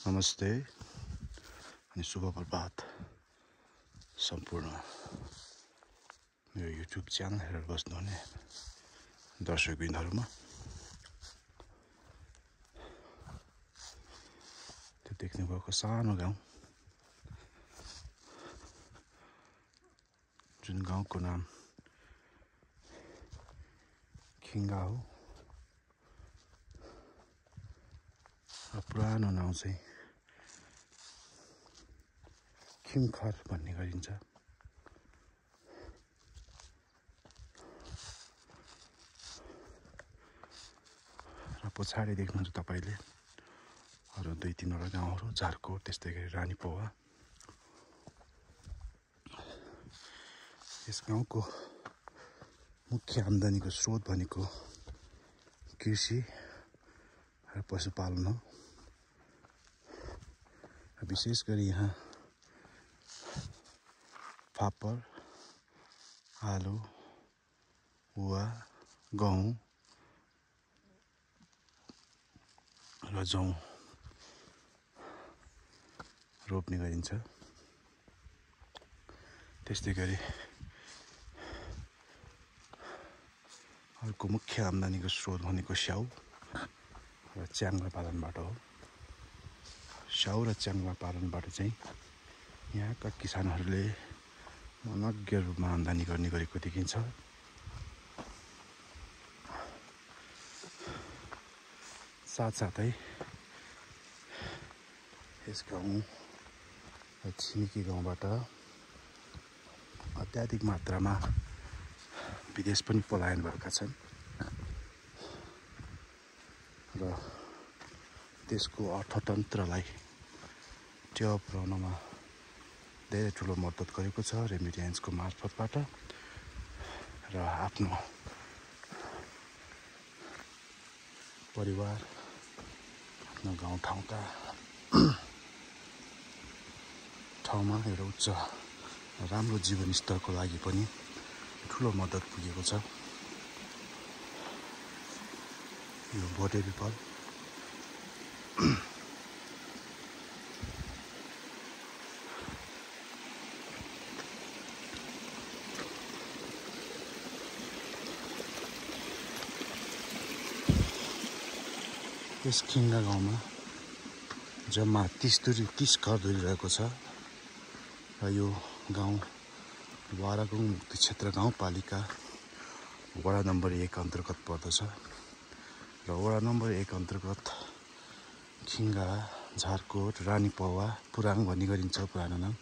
नमस्ते अनि शुभ प्रभात सम्पूर्ण मेरो युट्युब च्यानल हेरेर बस्नुहुने दर्शकवृन्दहरुमा। त्यो देख्नु भएको सानो गाउँ जुन गाउँको नाम खिङ्गा हो र पुरानो नाउँ चाहिँ खिमखर भन्ने गरिन्छ। र पछाडि देख्नुहुन्छ तपाईले अरु 2-3 वटा गाउँहरु झारकोट त्यस्तै गरी रानीपौवा। यस गाउँको मुख्य आम्दानीको स्रोत भनेको कृषि र पशुपालन हो। विशेष गरी यहाँ फापर, आलु, गुवा, गहुँ र जौ रोप्ने गरिन्छ। त्यस्तै गरी अर्को मुख्य आम्दानीको स्रोत भनेको स्याउ र च्याङ्ग्रा पालनबाट हो। स्याउ र च्याङ्ग्रा पालनबाट चाहिँ यहाँका किसानहरूले मनग्य रूपमा आम्दानी गर्ने गरेको देखिन्छ। साथसाथै यस गाउँ र छिमेकी गाउँबाट अत्याधिक मात्रामा विदेश पनि पलायन भएका छन् र त्यसको अर्थतन्त्रलाई टेवा पुर्याउनमा धेरै ठुलो मद्दत गरेको छ रेमिट्यान्सको मार्फतबाट र आफ्नो परिवार आफ्नो गाउँठाउँका ठाउँमा एउटा उच्च राम्रो जीवनस्तरको लागि पनि ठुलो मद्दत पुगेको छ। यो भोटे पिपल यस खिङ्गा गाउँमा जम्मा 30 घरधुरी रहेको छ र यो गाउँ वारागुङ मुक्ति क्षेत्र गाउँपालिका वडा नम्बर 1 अन्तर्गत पर्दछ र वडा नम्बर 1 अन्तर्गत खिङ्गा, झारकोट, रानीपौवा, पुराङ भन्ने गरिन्छ पुरानो नाम।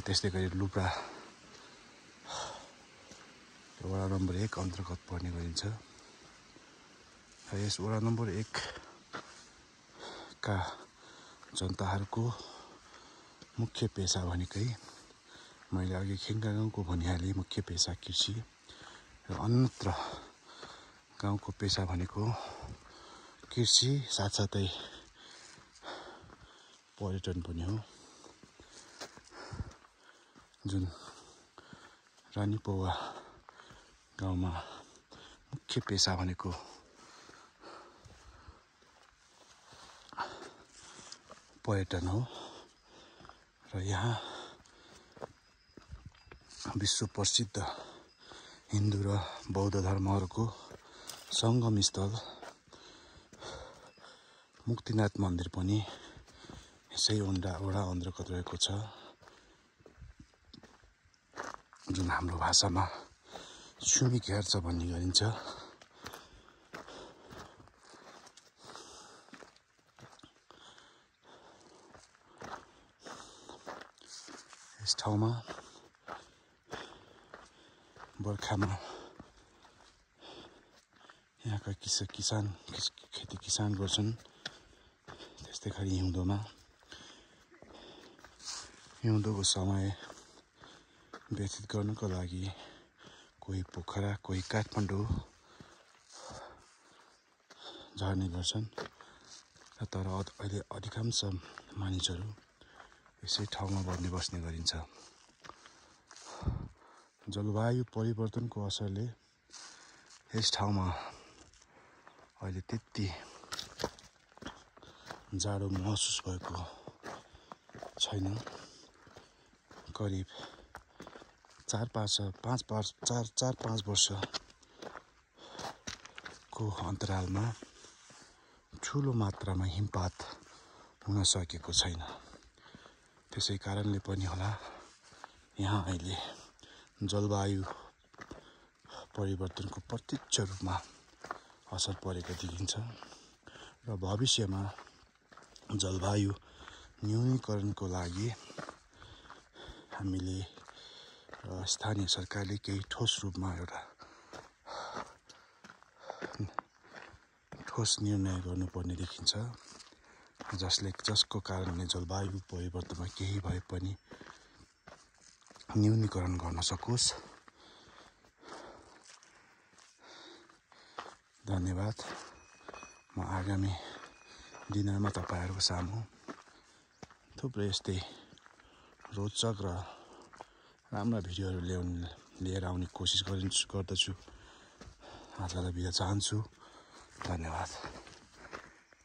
त्यस्तै गरी लुब्रा वडा नम्बर 1 अन्तर्गत पर्ने गरिन्छ। र यस वडा नम्बर 1 का जनताहरूको मुख्य पेशा भनेकै मैले अघि खिङ्गा गाउँको भनिहालेँ मुख्य पेशा कृषि र अन्यत्र गाउँको पेशा भनेको कृषि साथसाथै पर्यटन पनि हो। जुन रानीपौवा गाउँमा मुख्य पेशा भनेको पर्यटन हो र यहाँ विश्व प्रसिद्ध हिन्दू र बौद्ध धर्महरूको सङ्गम स्थल मुक्तिनाथ मन्दिर पनि यसै वडा अन्तर्गत रहेको छ जुन हाम्रो भाषामा छुमी घेर्छ भन्ने गरिन्छ। यस ठाउँमा बर्खामा यहाँका किसान खेती किसान गर्छन्। त्यस्तै गरी हिउँदोको समय व्यतीत गर्नको लागि कोही पोखरा कोही काठमाडौँ झर्ने गर्छन् तर अहिले अधिकांश मानिसहरू यसै ठाउँमा बस्ने गरिन्छ। जलवायु परिवर्तनको असरले यस ठाउँमा अहिले त्यति जाडो महसुस भएको छैन। करिब 4-5 वर्षको अन्तरालमा ठुलो मात्रामा हिमपात हुन सकेको छैन। त्यसै कारणले पनि होला यहाँ अहिले जलवायु परिवर्तनको प्रत्यक्ष रूपमा असर परेको देखिन्छ र भविष्यमा जलवायु न्यूनीकरणको लागि हामीले स्थानीय सरकारले केही ठोस रूपमा एउटा ठोस निर्णय गर्नुपर्ने देखिन्छ, जसको कारणले जलवायु परिवर्तनमा केही भए पनि न्यूनीकरण गर्न सकोस्। धन्यवाद। म आगामी दिनहरूमा तपाईहरुको सामु थुप्रै यस्तै रोचक र राम्रा भिडियोहरू लिएर आउने कोसिस गर्दछु। आजलाई बिदा चाहन्छु। धन्यवाद।